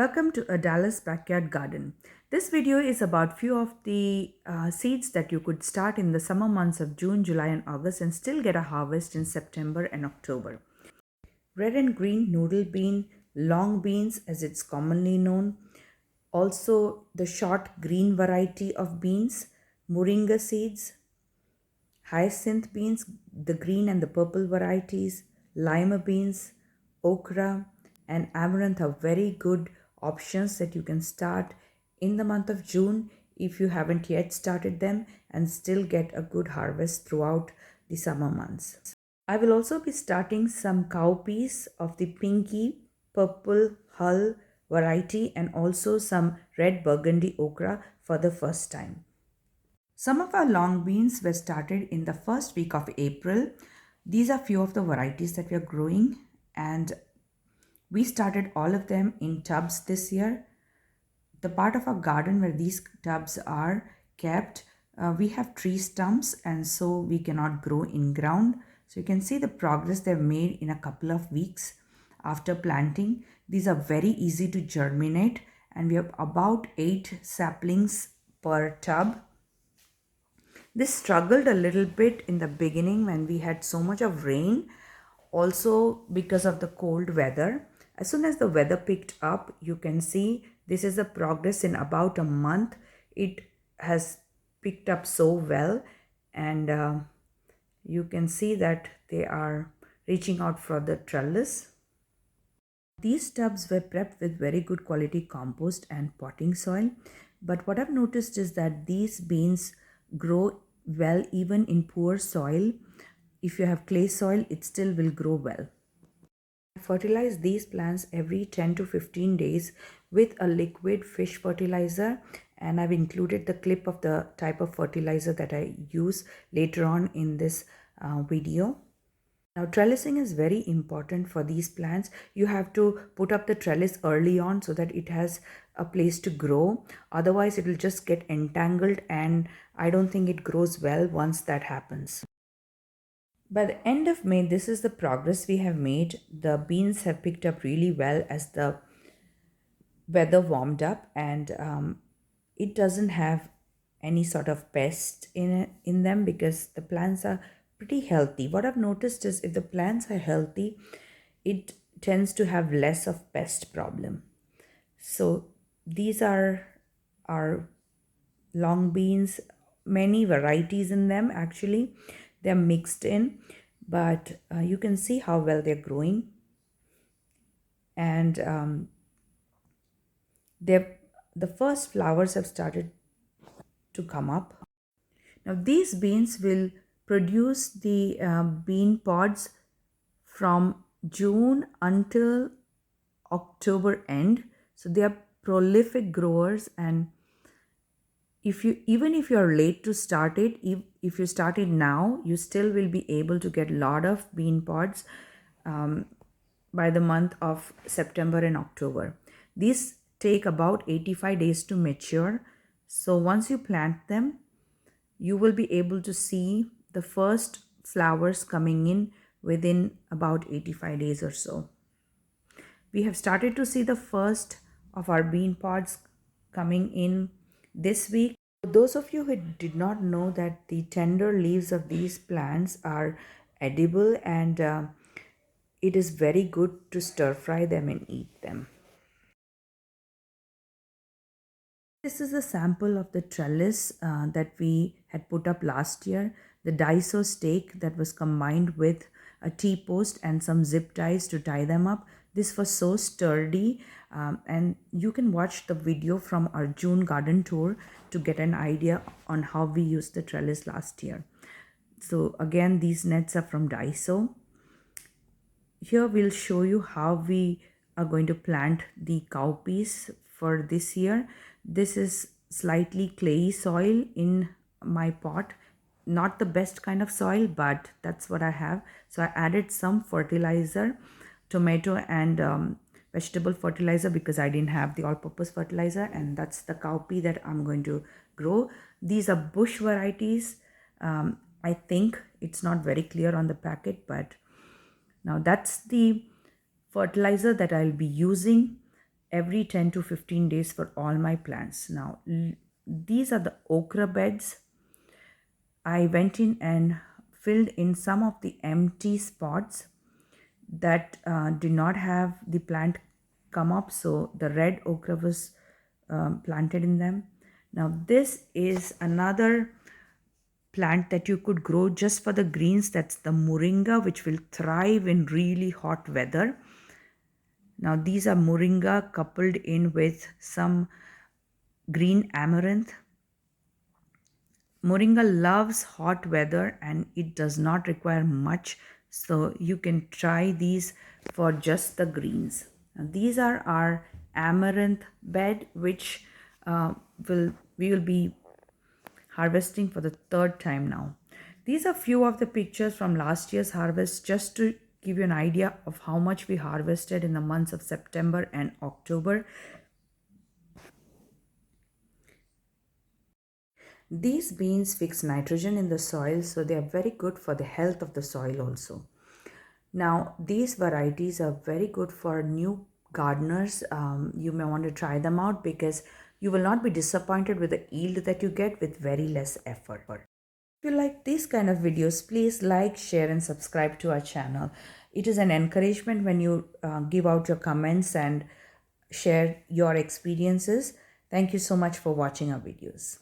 Welcome to a Dallas backyard garden. This video is about few of the seeds that you could start in the summer months of June, July and August and still get a harvest in September and October. Red and green noodle bean, long beans as it's commonly known, also the short green variety of beans, moringa seeds, hyacinth beans, the green and the purple varieties, lima beans, okra, and amaranth are very good options that you can start in the month of June if you haven't yet started them and still get a good harvest throughout the summer months. I will also be starting some cowpeas of the pinky, purple, hull variety and also some red burgundy okra for the first time. Some of our long beans were started in the first week of April. These are few of the varieties that we are growing and we started all of them in tubs this year. The part of our garden where these tubs are kept, we have tree stumps and so we cannot grow in ground. So you can see the progress they've made in a couple of weeks after planting. These are very easy to germinate and we have about 8 saplings per tub. This struggled a little bit in the beginning when we had so much of rain, also because of the cold weather. As soon as the weather picked up, you can see this is the progress in about a month. It has picked up so well and you can see that they are reaching out for the trellis. These tubs were prepped with very good quality compost and potting soil, but what I've noticed is that these beans grow well even in poor soil. If you have clay soil, it still will grow well. I fertilize these plants every 10 to 15 days with a liquid fish fertilizer, and I've included the clip of the type of fertilizer that I use later on in this video. Now trellising is very important for these plants. You have to put up the trellis early on so that it has a place to grow. Otherwise it will just get entangled and I don't think it grows well once that happens. By the end of May, this is the progress we have made. The beans have picked up really well as the weather warmed up and it doesn't have any sort of pest in them because the plants are pretty healthy. What I've noticed is if the plants are healthy, it tends to have less of pest problem. So these are our long beans, many varieties in them actually. They're mixed in, but you can see how well they're growing and the first flowers have started to come up. Now these beans will produce the bean pods from June until October end. So they are prolific growers, and if you are late to start it, if you start it now, you still will be able to get a lot of bean pods by the month of September and October. These take about 85 days to mature. So once you plant them, you will be able to see the first flowers coming in within about 85 days or so. We have started to see the first of our bean pods coming in this week. For those of you who did not know that the tender leaves of these plants are edible and it is very good to stir fry them and eat them. This is a sample of the trellis that we had put up last year. The Daiso stake that was combined with a T-post and some zip ties to tie them up. This was so sturdy and you can watch the video from our June garden tour to get an idea on how we used the trellis last year. So again, these nets are from Daiso. Here we'll show you how we are going to plant the cowpeas for this year. This is slightly clayey soil in my pot. Not the best kind of soil, but that's what I have. So I added some fertilizer, tomato and vegetable fertilizer because I didn't have the all-purpose fertilizer, and that's the cowpea that I'm going to grow. These are bush varieties. I think it's not very clear on the packet, but now that's the fertilizer that I'll be using every 10 to 15 days for all my plants. Now, these are the okra beds. I went in and filled in some of the empty spots that did not have the plant come up, so the red okra was planted in them. Now, this is another plant that you could grow just for the greens. That's the moringa, which will thrive in really hot weather. Now, these are moringa coupled in with some green amaranth. Moringa loves hot weather and it does not require much, so you can try these for just the greens. Now, these are our amaranth bed, which we will be harvesting for the third time now. These are few of the pictures from last year's harvest, just to give you an idea of how much we harvested in the months of September and October. These beans fix nitrogen in the soil, so they are very good for the health of the soil also. Now, these varieties are very good for new gardeners. You may want to try them out because you will not be disappointed with the yield that you get with very less effort. If you like these kind of videos, please like, share and subscribe to our channel. It is an encouragement when you give out your comments and share your experiences. Thank you so much for watching our videos.